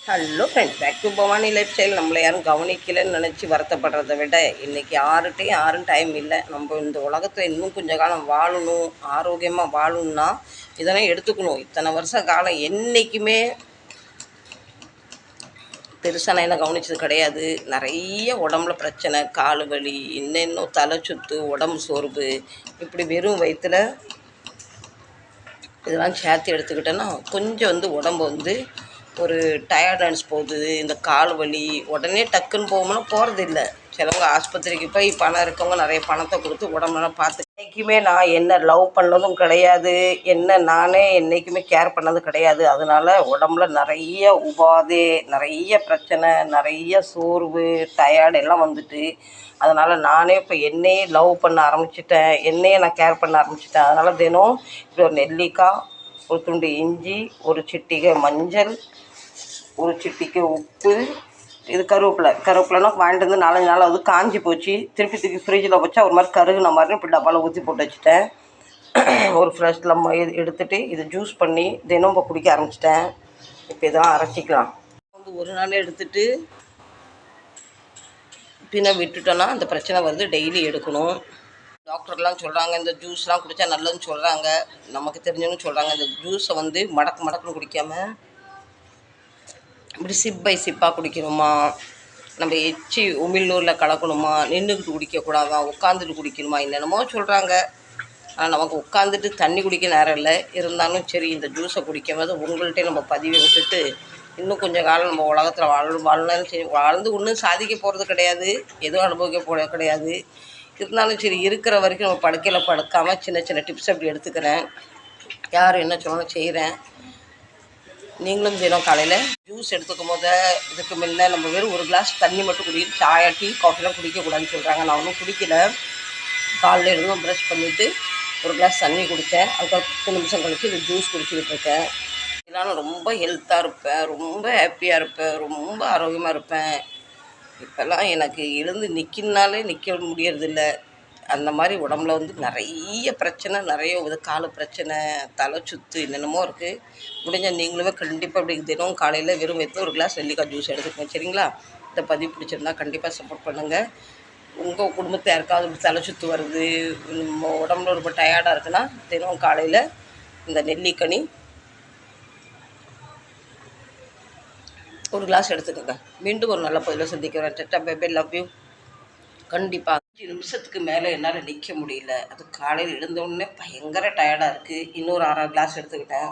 Hello friends, back to Bhavani lifestyle. நம்மளை யாரும் கவனிக்கலைன்னு நினச்சி வருத்தப்படுறதை விட இன்றைக்கி யாரும் டைம் இல்லை. நம்ம இந்த உலகத்தில் இன்னும் கொஞ்சம் காலம் வாழணும், ஆரோக்கியமாக வாழணும்னா இதெல்லாம் எடுத்துக்கணும். இத்தனை வருஷ காலம் என்றைக்குமே பெருசாக நான் என்ன கவனிச்சது கிடையாது. நிறைய உடம்புல பிரச்சனை, கால் வலி, இன்னும் தலை சுற்று, உடம்பு சோர்வு, இப்படி வெறும் வயிற்றில் இதெல்லாம் சேர்த்து எடுத்துக்கிட்டேன்னா கொஞ்சம் உடம்பு ஒரு டயர்டன்ஸ் போகுது. இந்த கால் வலி உடனே டக்குன்னு போகும்னா போகிறதில்ல. சிலவங்க ஆஸ்பத்திரிக்கு போய் பணம் இருக்கவங்க நிறைய பணத்தை கொடுத்து உடம்புலாம் பார்த்து. என்றைக்குமே நான் என்ன லவ் பண்ணதும் கிடையாது, என்ன நானே என்றைக்குமே கேர் பண்ணதும் கிடையாது. அதனால் உடம்புல நிறைய உபாதை, நிறைய பிரச்சனை, நிறைய சோர்வு, டயர்டு எல்லாம் வந்துட்டு. அதனால் நானே இப்போ என்னையே லவ் பண்ண ஆரம்பிச்சிட்டேன், என்னையே நான் கேர் பண்ண ஆரம்பிச்சிட்டேன். அதனால் தினம் இப்படி ஒரு நெல்லிக்காய், ஒரு துண்டு இஞ்சி, ஒரு சிட்டிகை மஞ்சள், ஒரு சிட்டிக்கு உப்பு, இது கருவேப்பிலைனா வாங்கிட்டு வந்து 4 நாள் அது காஞ்சி போச்சு. திருப்பி தூக்கி ஃப்ரிட்ஜில் வச்சா ஒரு மாதிரி கருகுன மாதிரி இப்படி டப்பாவில் ஊற்றி போட்டு வச்சுட்டேன். ஒரு ஃப்ரெஷ்ஷில் எடுத்துகிட்டு இதை ஜூஸ் பண்ணி தினம் இப்போ குடிக்க ஆரம்பிச்சிட்டேன். இப்போ இதெல்லாம் அரைச்சிக்கலாம். ஒரு நாள் எடுத்துகிட்டு பின்ன விட்டுட்டோன்னா அந்த பிரச்சனை வருது. டெய்லி எடுக்கணும். டாக்டர்லாம் சொல்கிறாங்க இந்த ஜூஸ்லாம் குடித்தா நல்லதுன்னு சொல்கிறாங்க. நமக்கு தெரிஞ்சவங்க சொல்கிறாங்க இந்த ஜூஸை மடக்குன்னு குடிக்காமல் இப்படி சிப் பை சிப்பாக குடிக்கணுமா, நம்ம எச்சி உமிழ்நூரில் கலக்கணுமா, நின்றுக்கிட்டு குடிக்கக்கூடாதா, உட்காந்துட்டு குடிக்கணுமா, என்னென்னமோ சொல்கிறாங்க. ஆனால் நமக்கு உட்காந்துட்டு தண்ணி குடிக்க நேரம் இல்லை. இருந்தாலும் சரி இந்த ஜூஸை குடிக்கும் போது உங்கள்கிட்ட நம்ம பதிவை விட்டுட்டு இன்னும் கொஞ்சம் காலம் நம்ம உலகத்தில் வாழ்னாலும் சரி, வாழ்ந்து ஒன்றும் சாதிக்க போகிறது கிடையாது, எதுவும் அனுபவிக்க போகிறது கிடையாது. இருந்தாலும் சரி இருக்கிற வரைக்கும் நம்ம படுக்கையில் படுக்காமல் சின்ன சின்ன டிப்ஸ் அப்படி எடுத்துக்கிறேன். யார் என்ன சொன்னாலும் செய்கிறேன். நீங்களும் தினம் காலையில் ஜூஸ் எடுத்துக்கும் போது இதுக்கு முன்னே நம்ம வெறும் ஒரு கிளாஸ் தண்ணி மட்டும் குடிக்கிட்டு சாயா டீ காஃபிலாம் குடிக்கக்கூடாதுன்னு சொல்கிறாங்க. நான் ஒன்றும் குடிக்கலை. காலையில் இருந்தும் ப்ரஷ் பண்ணிவிட்டு ஒரு கிளாஸ் தண்ணி குடித்தேன். அதுக்கப்புறம் 10 நிமிஷம் கழித்து இந்த ஜூஸ் குடிச்சிக்கிட்டு இருக்கேன். இதனால் ரொம்ப ஹெல்த்தாக இருப்பேன், ரொம்ப ஹாப்பியாக இருப்பேன், ரொம்ப ஆரோக்கியமாக இருப்பேன். இப்போல்லாம் எனக்கு எழுந்து நிற்க முடியறதில்ல. அந்த மாதிரி உடம்புல நிறைய பிரச்சனை, நிறைய கால் பிரச்சனை, தலை சுற்று, என்னென்னமோ இருக்குது. முடிஞ்சால் நீங்களுமே கண்டிப்பாக இப்படி தினம் காலையில் வெறும் வயிற்றில் ஒரு கிளாஸ் நெல்லிக்காய் ஜூஸ் எடுத்துக்கோங்க, சரிங்களா? இந்த பதிவு பிடிச்சிருந்தா கண்டிப்பாக சப்போர்ட் பண்ணுங்கள். உங்கள் குடும்பத்தை யாருக்காவது தலை சுற்று வருது, உடம்புல ரொம்ப டயர்டாக இருக்குன்னா தினம் காலையில் இந்த நெல்லிக்கனி ஒரு கிளாஸ் எடுத்துக்கோங்க. மீண்டும் ஒரு நல்ல பதிவில் சந்திக்கிறேன். டட்டா, பை பை, லவ் யூ. கண்டிப்பாக 5 நிமிஷத்துக்கு மேலே என்னால் நிற்க முடியல. அது காலையில் எழுந்தோடனே பயங்கர டயர்டாக இருக்குது. இன்னொரு 1/2 கிளாஸ் எடுத்துக்கிட்டேன்.